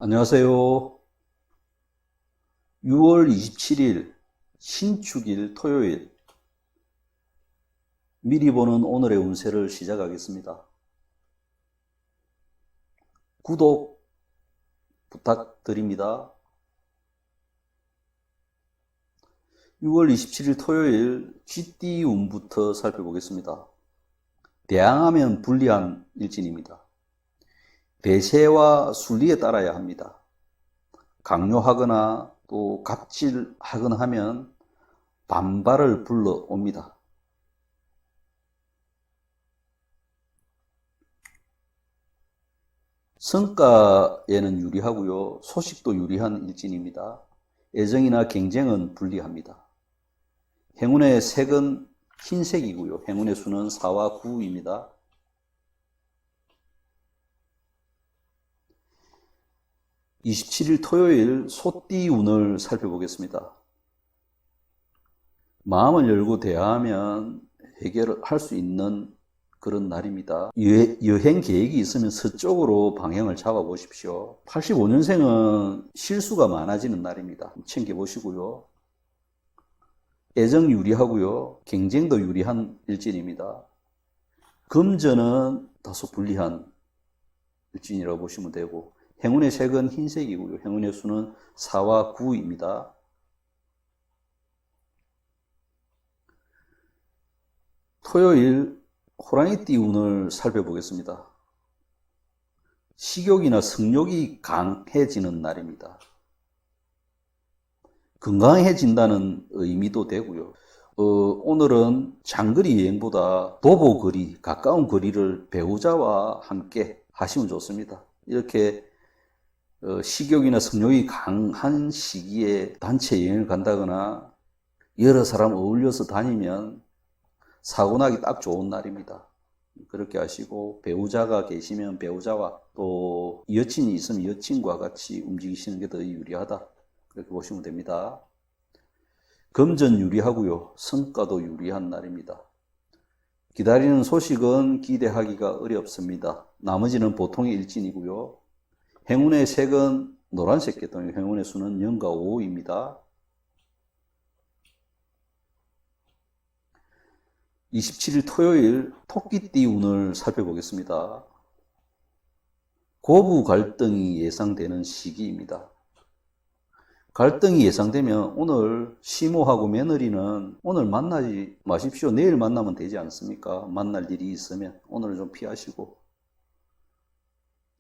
안녕하세요. 6월 27일 신축일 토요일 미리 보는 오늘의 운세를 시작하겠습니다. 구독 부탁드립니다. 6월 27일 토요일 쥐띠 운부터 살펴보겠습니다. 대항하면 불리한 일진입니다. 대세와 순리에 따라야 합니다. 강요하거나 또 갑질하거나 하면 반발을 불러옵니다. 성과에는 유리하고요. 소식도 유리한 일진입니다. 애정이나 경쟁은 불리합니다. 행운의 색은 흰색이고요. 행운의 수는 4와 9입니다. 27일 토요일 소띠 운을 살펴보겠습니다. 마음을 열고 대화하면 해결을 할 수 있는 그런 날입니다. 여행 계획이 있으면 서쪽으로 방향을 잡아 보십시오. 85년생은 실수가 많아지는 날입니다. 챙겨보시고요. 애정 유리하고요. 경쟁도 유리한 일진입니다. 금전은 다소 불리한 일진이라고 보시면 되고, 행운의 색은 흰색이고요. 행운의 수는 4와 9입니다. 토요일 호랑이띠 운을 살펴보겠습니다. 식욕이나 성욕이 강해지는 날입니다. 건강해진다는 의미도 되고요. 오늘은 장거리 여행보다 도보거리, 가까운 거리를 배우자와 함께 하시면 좋습니다. 이렇게 식욕이나 성욕이 강한 시기에 단체 여행을 간다거나 여러 사람 어울려서 다니면 사고나기 딱 좋은 날입니다. 그렇게 하시고, 배우자가 계시면 배우자와 또 여친이 있으면 여친과 같이 움직이시는 게 더 유리하다, 그렇게 보시면 됩니다. 금전 유리하고요. 성과도 유리한 날입니다. 기다리는 소식은 기대하기가 어렵습니다. 나머지는 보통의 일진이고요. 행운의 색은 노란색 계통이고 행운의 수는 0과 5입니다. 27일 토요일 토끼띠 운을 살펴보겠습니다. 고부 갈등이 예상되는 시기입니다. 갈등이 예상되면 오늘 시모하고 며느리는 오늘 만나지 마십시오. 내일 만나면 되지 않습니까? 만날 일이 있으면 오늘은 좀 피하시고,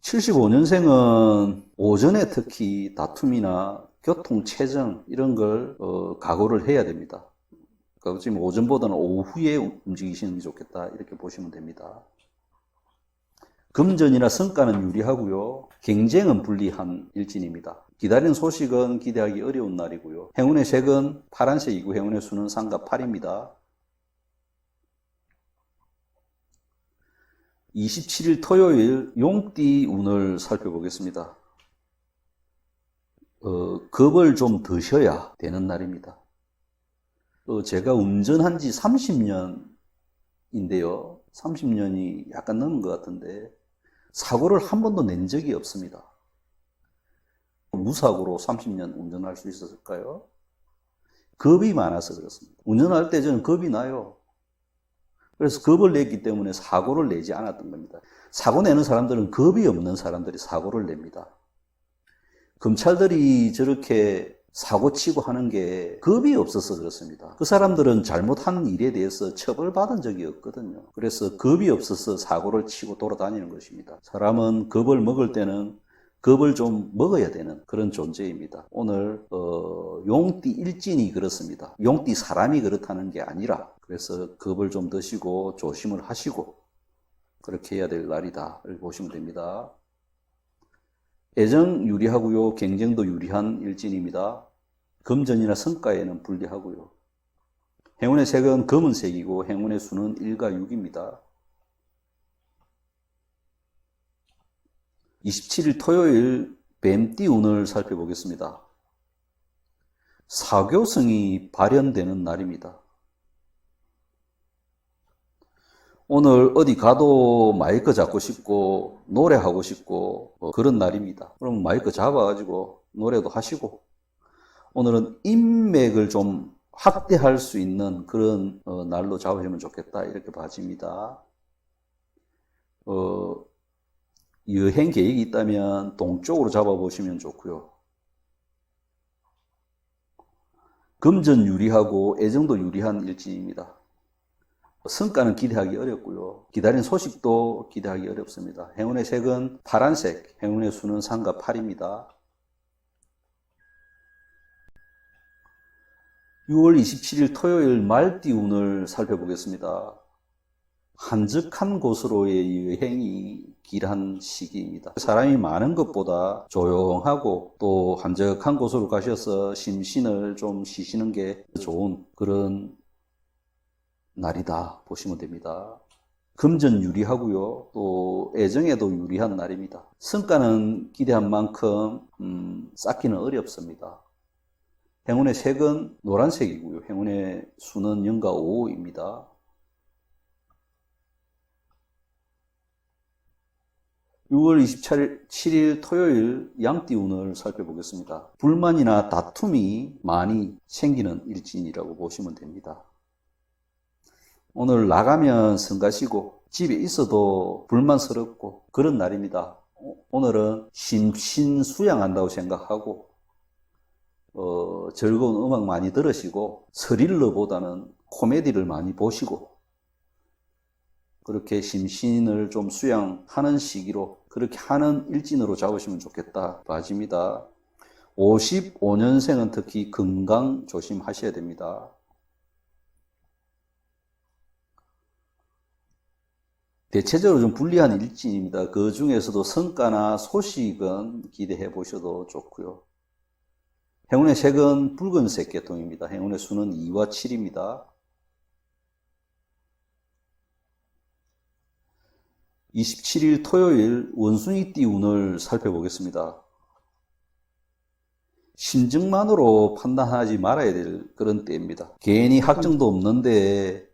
75년생은 오전에 특히 다툼이나 교통 체증 이런 걸 각오를 해야 됩니다. 그러니까 지금 오전보다는 오후에 움직이시는 게 좋겠다, 이렇게 보시면 됩니다. 금전이나 성과는 유리하고요. 경쟁은 불리한 일진입니다. 기다리는 소식은 기대하기 어려운 날이고요. 행운의 색은 파란색이고 행운의 수는 3과 8입니다. 27일 토요일 용띠 운을 살펴보겠습니다. 겁을 좀 드셔야 되는 날입니다. 제가 운전한 지 30년인데요. 30년이 약간 넘은 것 같은데 사고를 한 번도 낸 적이 없습니다. 무사고로 30년 운전할 수 있었을까요? 겁이 많아서 그렇습니다. 운전할 때 저는 겁이 나요. 그래서 겁을 냈기 때문에 사고를 내지 않았던 겁니다. 사고 내는 사람들은 겁이 없는 사람들이 사고를 냅니다. 검찰들이 저렇게 사고치고 하는 게 겁이 없어서 그렇습니다. 그 사람들은 잘못한 일에 대해서 처벌받은 적이 없거든요. 그래서 겁이 없어서 사고를 치고 돌아다니는 것입니다. 사람은 겁을 먹을 때는 겁을 좀 먹어야 되는 그런 존재입니다. 오늘 용띠 일진이 그렇습니다. 용띠 사람이 그렇다는 게 아니라, 그래서 겁을 좀 드시고 조심을 하시고 그렇게 해야 될 날이다, 이렇게 보시면 됩니다. 애정 유리하고요. 경쟁도 유리한 일진입니다. 금전이나 성과에는 불리하고요. 행운의 색은 검은색이고 행운의 수는 1과 6입니다. 27일 토요일 뱀띠 운을 살펴보겠습니다. 사교성이 발현되는 날입니다. 오늘 어디 가도 마이크 잡고 싶고 노래하고 싶고 그런 날입니다. 그럼 마이크 잡아가지고 노래도 하시고 오늘은 인맥을 좀 확대할 수 있는 그런 날로 잡으시면 좋겠다 이렇게 봐집니다. 여행 계획이 있다면 동쪽으로 잡아보시면 좋고요. 금전 유리하고 애정도 유리한 일진입니다. 성과는 기대하기 어렵고요. 기다린 소식도 기대하기 어렵습니다. 행운의 색은 파란색, 행운의 수는 상과 8입니다. 6월 27일 토요일 말띠 운을 살펴보겠습니다. 한적한 곳으로의 여행이 길한 시기입니다. 사람이 많은 것보다 조용하고 또 한적한 곳으로 가셔서 심신을 좀 쉬시는 게 좋은 그런 날이다 보시면 됩니다. 금전 유리하고요. 또 애정에도 유리한 날입니다. 성과는 기대한 만큼 쌓기는 어렵습니다. 행운의 색은 노란색이고요. 행운의 수는 0과 5입니다. (6월 27일) 토요일 양띠 운을 살펴보겠습니다. 불만이나 다툼이 많이 생기는 일진이라고 보시면 됩니다. 오늘 나가면 성가시고 집에 있어도 불만스럽고 그런 날입니다. 오늘은 심신수양한다고 생각하고 즐거운 음악 많이 들으시고 스릴러보다는 코미디를 많이 보시고 그렇게 심신을 좀 수양하는 시기로 그렇게 하는 일진으로 잡으시면 좋겠다 봐집니다. 55년생은 특히 건강 조심하셔야 됩니다. 대체적으로 좀 불리한 일진입니다. 그 중에서도 성과나 소식은 기대해 보셔도 좋고요. 행운의 색은 붉은색 계통입니다. 행운의 수는 2와 7입니다. 27일 토요일 원숭이띠 운을 살펴보겠습니다. 심증만으로 판단하지 말아야 될 그런 때입니다. 괜히 학정도 없는데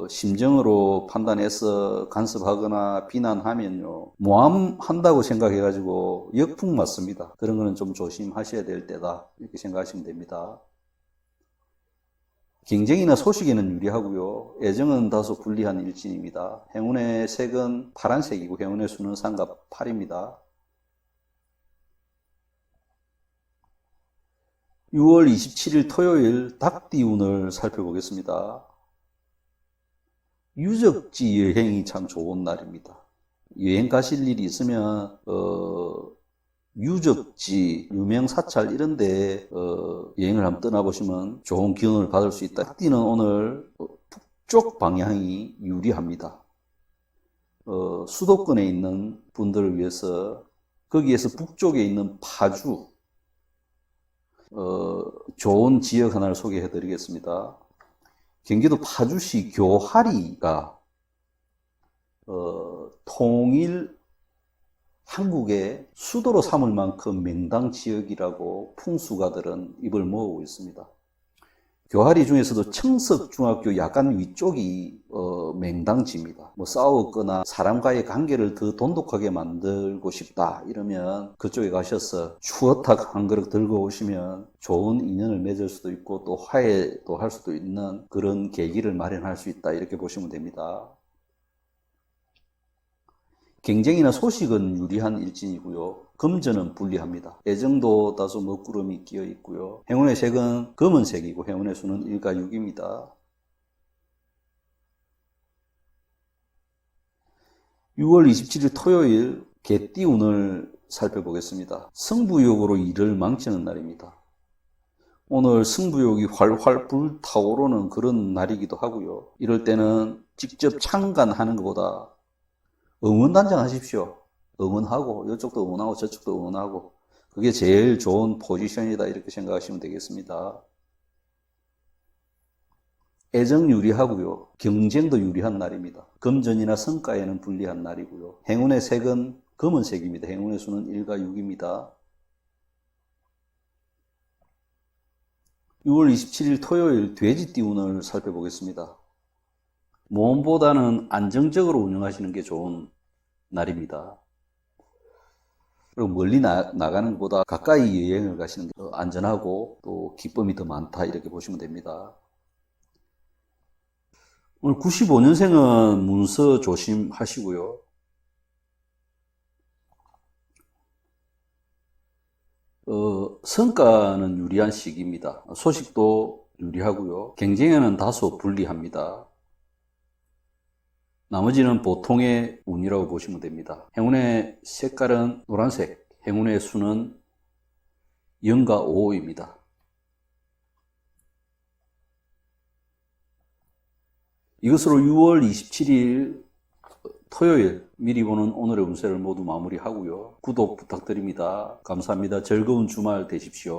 심정으로 판단해서 간섭하거나 비난하면요 모함한다고 생각해가지고 역풍 맞습니다. 그런 거는 좀 조심하셔야 될 때다 이렇게 생각하시면 됩니다. 경쟁이나 소식에는 유리하고요. 애정은 다소 불리한 일진입니다. 행운의 색은 파란색이고 행운의 수는 상과 8입니다. 6월 27일 토요일 닭띠 운을 살펴보겠습니다. 유적지 여행이 참 좋은 날입니다. 여행 가실 일이 있으면 유적지, 유명사찰 이런 데 여행을 한번 떠나보시면 좋은 기운을 받을 수 있다. 닭띠는 오늘 북쪽 방향이 유리합니다. 수도권에 있는 분들을 위해서 거기에서 북쪽에 있는 파주 좋은 지역 하나를 소개해 드리겠습니다. 경기도 파주시 교하리가 통일 한국의 수도로 삼을 만큼 명당 지역이라고 풍수가들은 입을 모으고 있습니다. 교하리 중에서도 청석중학교 약간 위쪽이 맹당지입니다. 뭐 싸웠거나 사람과의 관계를 더 돈독하게 만들고 싶다 이러면 그쪽에 가셔서 추어탕 한 그릇 들고 오시면 좋은 인연을 맺을 수도 있고 또 화해도 할 수도 있는 그런 계기를 마련할 수 있다 이렇게 보시면 됩니다. 경쟁이나 소식은 유리한 일진이고요. 금전은 불리합니다. 애정도 다소 먹구름이 끼어 있고요. 행운의 색은 검은색이고 행운의 수는 1과 6입니다. 6월 27일 토요일 개띠 운을 살펴보겠습니다. 승부욕으로 일을 망치는 날입니다. 오늘 승부욕이 활활 불타오르는 그런 날이기도 하고요. 이럴 때는 직접 참관하는 것보다 응원단장 하십시오. 응원하고 이쪽도 응원하고 저쪽도 응원하고 그게 제일 좋은 포지션이다 이렇게 생각하시면 되겠습니다. 애정 유리하고요. 경쟁도 유리한 날입니다. 금전이나 성과에는 불리한 날이고요. 행운의 색은 검은색입니다. 행운의 수는 1과 6입니다. 6월 27일 토요일 돼지띠 운을 살펴보겠습니다. 모험보다는 안정적으로 운영하시는 게 좋은 날입니다. 그리고 멀리 나가는 것보다 가까이 여행을 가시는 게 더 안전하고 또 기쁨이 더 많다 이렇게 보시면 됩니다. 오늘 95년생은 문서 조심하시고요. 성과는 유리한 시기입니다. 소식도 유리하고요. 경쟁에는 다소 불리합니다. 나머지는 보통의 운이라고 보시면 됩니다. 행운의 색깔은 노란색, 행운의 수는 0과 5입니다. 이것으로 6월 27일 토요일 미리 보는 오늘의 운세를 모두 마무리하고요. 구독 부탁드립니다. 감사합니다. 즐거운 주말 되십시오.